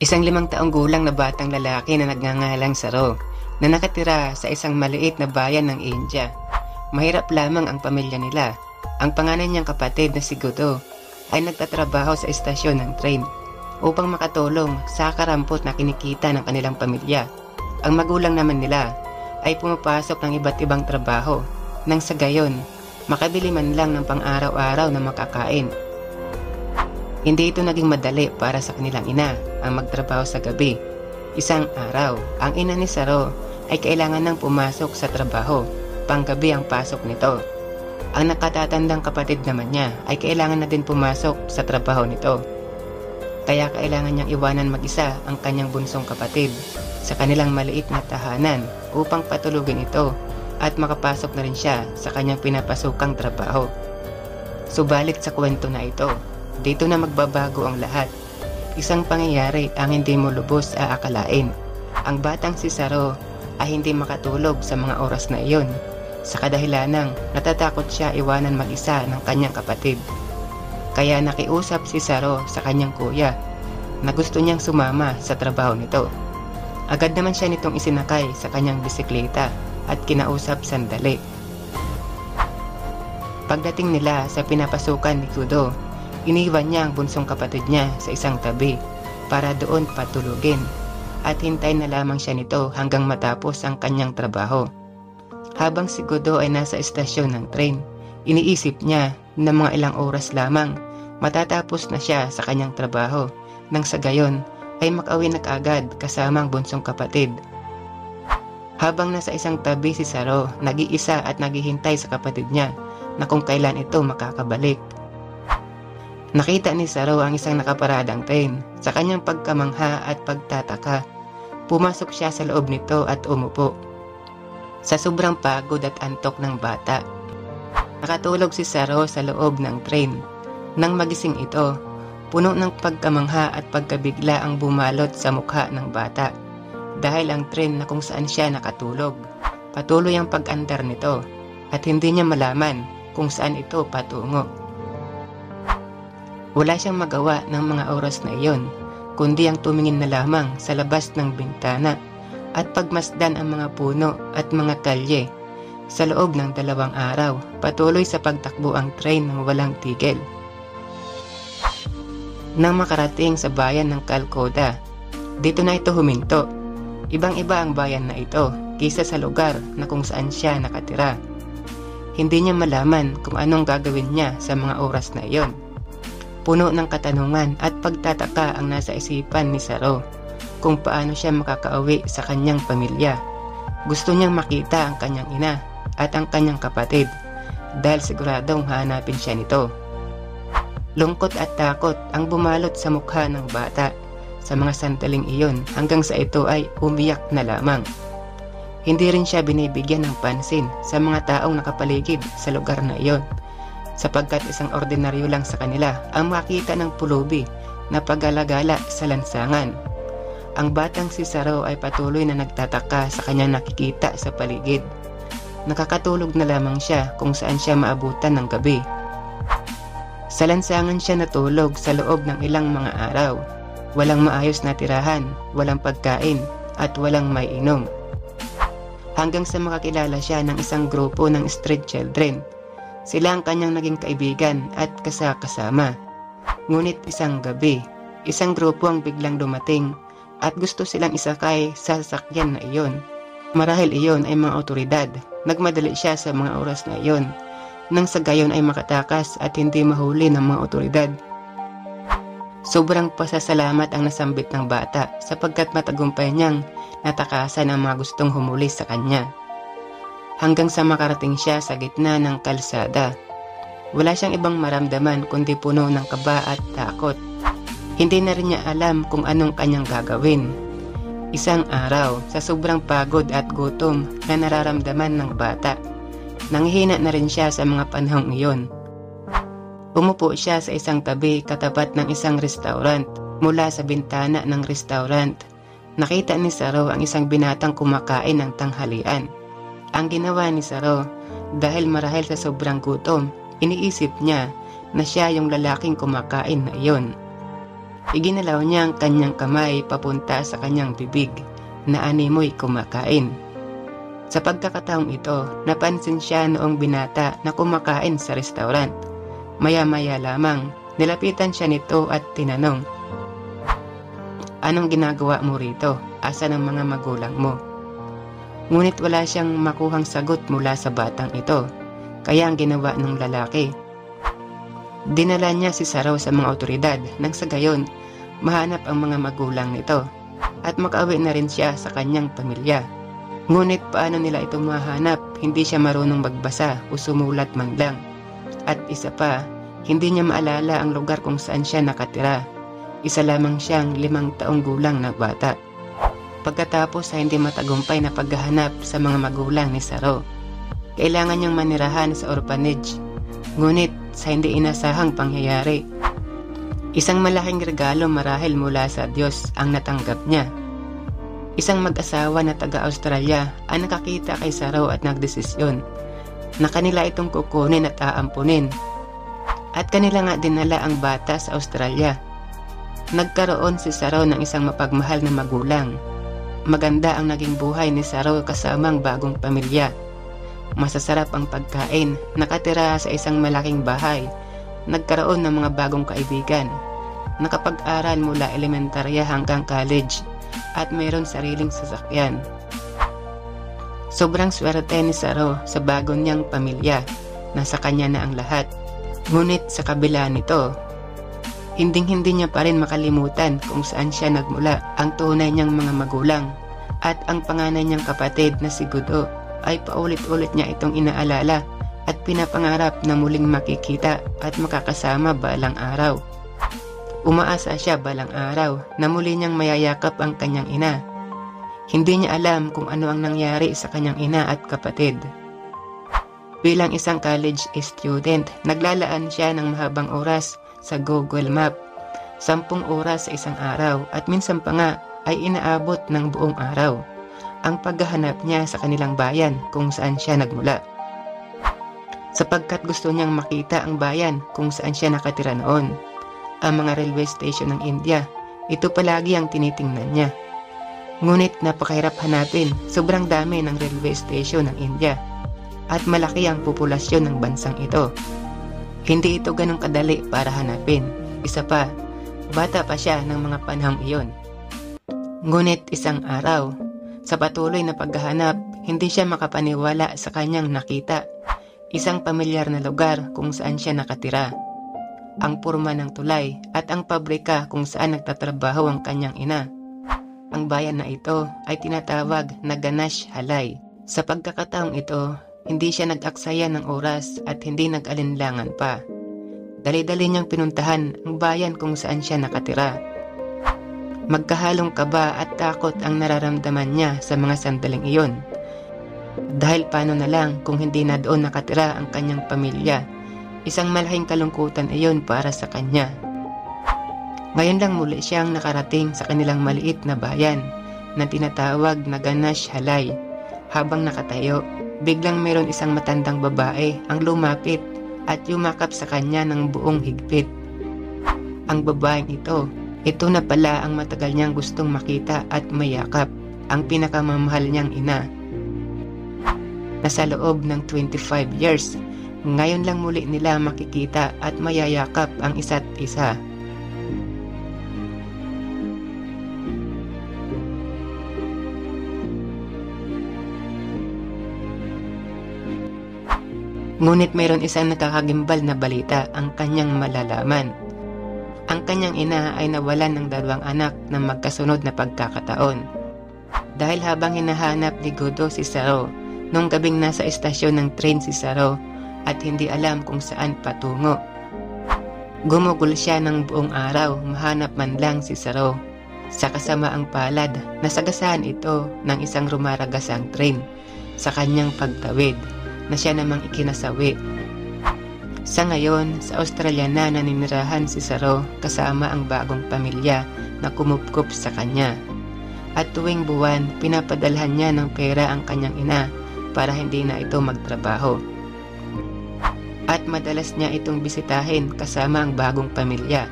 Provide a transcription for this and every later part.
Isang 5 taong gulang na batang lalaki na nagngangalang Saro na nakatira sa isang maliit na bayan ng India. Mahirap lamang ang pamilya nila. Ang panganay niyang kapatid na si Gudo ay nagtatrabaho sa istasyon ng train upang makatulong sa karampot na kinikita ng kanilang pamilya. Ang magulang naman nila ay pumapasok ng iba't ibang trabaho nang sa gayon makabili man lang ng pang-araw-araw na makakain. Hindi ito naging madali para sa kanilang ina ang magtrabaho sa gabi. Isang araw, ang ina ni Saro ay kailangan nang pumasok sa trabaho. Panggabi ang pasok nito. Ang nakatatandang kapatid naman niya ay kailangan na din pumasok sa trabaho nito. Kaya kailangan niyang iwanan mag-isa ang kanyang bunsong kapatid sa kanilang maliit na tahanan upang patulugin ito at makapasok na rin siya sa kanyang pinapasukang trabaho. Subalit sa kwento na ito, dito na magbabago ang lahat. Isang pangyayari ang hindi mo lubos aakalain. Ang batang si Saro ay hindi makatulog sa mga oras na iyon sa kadahilanang natatakot siya iwanan mag-isa ng kanyang kapatid. Kaya nakiusap si Saro sa kanyang kuya na gusto niyang sumama sa trabaho nito. Agad naman siya nitong isinakay sa kanyang bisikleta at kinausap sandali. Pagdating nila sa pinapasukan ni Gudo, iniwan niya ang bunsong kapatid niya sa isang tabi para doon patulugin at hintay na lamang siya nito hanggang matapos ang kanyang trabaho. Habang si Gudo ay nasa istasyon ng train, iniisip niya na mga ilang oras lamang matatapos na siya sa kanyang trabaho nang sa gayon ay makauwi na kaagad kasama ang bunsong kapatid. Habang nasa isang tabi si Saro, nag-iisa at naghihintay sa kapatid niya na kung kailan ito makakabalik. Nakita ni Saro ang isang nakaparadang train. Sa kanyang pagkamangha at pagtataka, pumasok siya sa loob nito at umupo. Sa sobrang pagod at antok ng bata, nakatulog si Saro sa loob ng train. Nang magising ito, puno ng pagkamangha at pagkabigla ang bumalot sa mukha ng bata. Dahil ang train na kung saan siya nakatulog, patuloy ang pag-andar nito at hindi niya malaman kung saan ito patungo. Wala siyang magawa ng mga oras na iyon, kundi ang tumingin na lamang sa labas ng bintana at pagmasdan ang mga puno at mga kalye. Sa loob ng 2 araw, patuloy sa pagtakbo ang train ng walang tigil. Nang makarating sa bayan ng Calcutta, dito na ito huminto. Ibang-iba ang bayan na ito kaysa sa lugar na kung saan siya nakatira. Hindi niya malaman kung anong gagawin niya sa mga oras na iyon. Puno ng katanungan at pagtataka ang nasa isipan ni Saro kung paano siya makakauwi sa kanyang pamilya. Gusto niyang makita ang kanyang ina at ang kanyang kapatid dahil siguradong hahanapin siya nito. Lungkot at takot ang bumalot sa mukha ng bata sa mga sandaling iyon hanggang sa ito ay umiyak na lamang. Hindi rin siya binibigyan ng pansin sa mga taong nakapaligid sa lugar na iyon, sapagkat isang ordinaryo lang sa kanila ang makita ng pulubi na pag-alagala sa lansangan. Ang batang si Saro ay patuloy na nagtataka sa kanyang nakikita sa paligid. Nakakatulog na lamang siya kung saan siya maabutan ng gabi. Sa lansangan siya natulog sa loob ng ilang mga araw. Walang maayos na tirahan, walang pagkain, at walang maiinom. Hanggang sa makakilala siya ng isang grupo ng street children. Sila ang kanyang naging kaibigan at kasama. Ngunit isang gabi, isang grupo ang biglang dumating at gusto silang isakay sa sasakyan na iyon. Marahil iyon ay mga otoridad. Nagmadali siya sa mga oras na iyon, nang sa gayon ay makatakas at hindi mahuli ng mga otoridad. Sobrang pasasalamat ang nasambit ng bata sapagkat matagumpay niyang natakasan ang mga gustong humuli sa kanya. Hanggang sa makarating siya sa gitna ng kalsada. Wala siyang ibang maramdaman kundi puno ng kaba at takot. Hindi na rin niya alam kung anong kanyang gagawin. Isang araw, sa sobrang pagod at gutom na nararamdaman ng bata, nanghihina na rin siya sa mga panahong iyon. Umupo siya sa isang tabi katapat ng isang restaurant. Mula sa bintana ng restaurant, nakita ni Saro ang isang binatang kumakain ng tanghalian. Ang ginawa ni Saro, dahil marahil sa sobrang gutom, iniisip niya na siya yung lalaking kumakain na iyon. Iginalaw niya ang kanyang kamay papunta sa kanyang bibig na animoy kumakain. Sa pagkakataong ito, napansin siya noong binata na kumakain sa restaurant. Maya-maya lamang, nilapitan siya nito at tinanong, "Anong ginagawa mo rito? Asan ang mga magulang mo?" Ngunit wala siyang makuhang sagot mula sa batang ito, kaya ang ginawa ng lalaki, dinala niya si Saro sa mga otoridad nang sa gayon mahanap ang mga magulang nito at makauwi na rin siya sa kanyang pamilya. Ngunit paano nila ito mahanap? Hindi siya marunong magbasa o sumulat man lang. At isa pa, hindi niya maalala ang lugar kung saan siya nakatira. Isa lamang siyang 5 taong gulang na bata. Pagkatapos sa hindi matagumpay na paghahanap sa mga magulang ni Saro, kailangan niyang manirahan sa orphanage. Ngunit sa hindi inasahang pangyayari, isang malaking regalo marahil mula sa Diyos ang natanggap niya. Isang mag-asawa na taga-Australia ang nakakita kay Saro at nagdesisyon na kanila itong kukunin at aampunin. At kanila nga dinala ang bata sa Australia. Nagkaroon si Saro ng isang mapagmahal na magulang. Maganda ang naging buhay ni Saro kasama ang bagong pamilya. Masasarap ang pagkain, nakatira sa isang malaking bahay, nagkaroon ng mga bagong kaibigan, nakapag-aral mula elementarya hanggang college, at mayroon sariling sasakyan. Sobrang swerte ni Saro sa bago niyang pamilya, nasa kanya na ang lahat. Ngunit sa kabila nito, hinding-hindi niya pa rin makalimutan kung saan siya nagmula. Ang tunay niyang mga magulang at ang panganay niyang kapatid na si Gudo ay paulit-ulit niya itong inaalala at pinapangarap na muling makikita at makakasama balang araw. Umaasa siya balang araw na muli niyang mayayakap ang kanyang ina. Hindi niya alam kung ano ang nangyari sa kanyang ina at kapatid. Bilang isang college student, naglalaan siya ng mahabang oras sa Google Map, 10 oras sa isang araw at minsan pa nga ay inaabot ng buong araw ang paghahanap niya sa kanilang bayan kung saan siya nagmula. Sapagkat gusto niyang makita ang bayan kung saan siya nakatira noon. Ang mga railway station ng India, ito palagi ang tinitingnan niya. Ngunit napakahirap hanapin, sobrang dami ng railway station ng India at malaki ang populasyon ng bansang ito. Hindi ito ganong kadali para hanapin. Isa pa, bata pa siya ng mga panahong iyon. Ngunit isang araw, sa patuloy na paghahanap, hindi siya makapaniwala sa kanyang nakita. Isang pamilyar na lugar kung saan siya nakatira. Ang purma ng tulay at ang pabrika kung saan nagtatrabaho ang kanyang ina. Ang bayan na ito ay tinatawag na Ganesh Halay. Sa pagkakataong ito, hindi siya nag-aksaya ng oras at hindi nag-alinlangan pa. Dali-dali niyang pinuntahan ang bayan kung saan siya nakatira. Magkahalong kaba at takot ang nararamdaman niya sa mga sandaling iyon. Dahil paano na lang kung hindi na doon nakatira ang kanyang pamilya, isang malaking kalungkutan iyon para sa kanya. Ngayon lang muli siyang nakarating sa kanilang maliit na bayan na tinatawag na Ganesh Halay. Habang nakatayo, biglang mayroon isang matandang babae ang lumapit at yumakap sa kanya ng buong higpit. Ang babaeng ito na pala ang matagal niyang gustong makita at mayakap, ang pinakamamahal niyang ina. Nasa loob ng 25 years, ngayon lang muli nila makikita at mayayakap ang isa't isa. Ngunit mayroon isang nakakagimbal na balita ang kanyang malalaman. Ang kanyang ina ay nawalan ng 2 anak na magkasunod na pagkakataon. Dahil habang hinahanap ni Gudo si Saro, nung gabing nasa estasyon ng train si Saro at hindi alam kung saan patungo. Gumugol siya ng buong araw, mahanap man lang si Saro. Sa kasamaang palad, nasagasaan ito ng isang rumaragasang train sa kanyang pagtawid na siya namang ikinasawi. Sa ngayon, sa Australia na naninirahan si Saro kasama ang bagong pamilya na kumupkup sa kanya. At tuwing buwan, pinapadalhan niya ng pera ang kanyang ina para hindi na ito magtrabaho. At madalas niya itong bisitahin kasama ang bagong pamilya.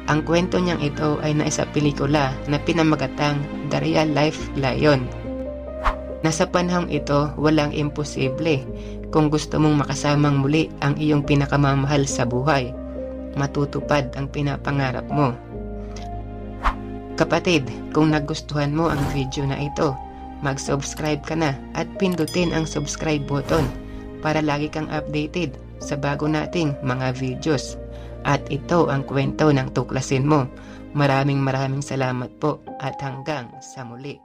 Ang kwento niyang ito ay naisa pelikula na pinamagatang The Real Life Lion. Nasa panahong ito, walang imposible. Kung gusto mong makasamang muli ang iyong pinakamamahal sa buhay, matutupad ang pinapangarap mo. Kapatid, kung nagustuhan mo ang video na ito, mag-subscribe ka na at pindutin ang subscribe button para lagi kang updated sa bago nating mga videos. At ito ang kwento ng tuklasin mo. Maraming salamat po at hanggang sa muli.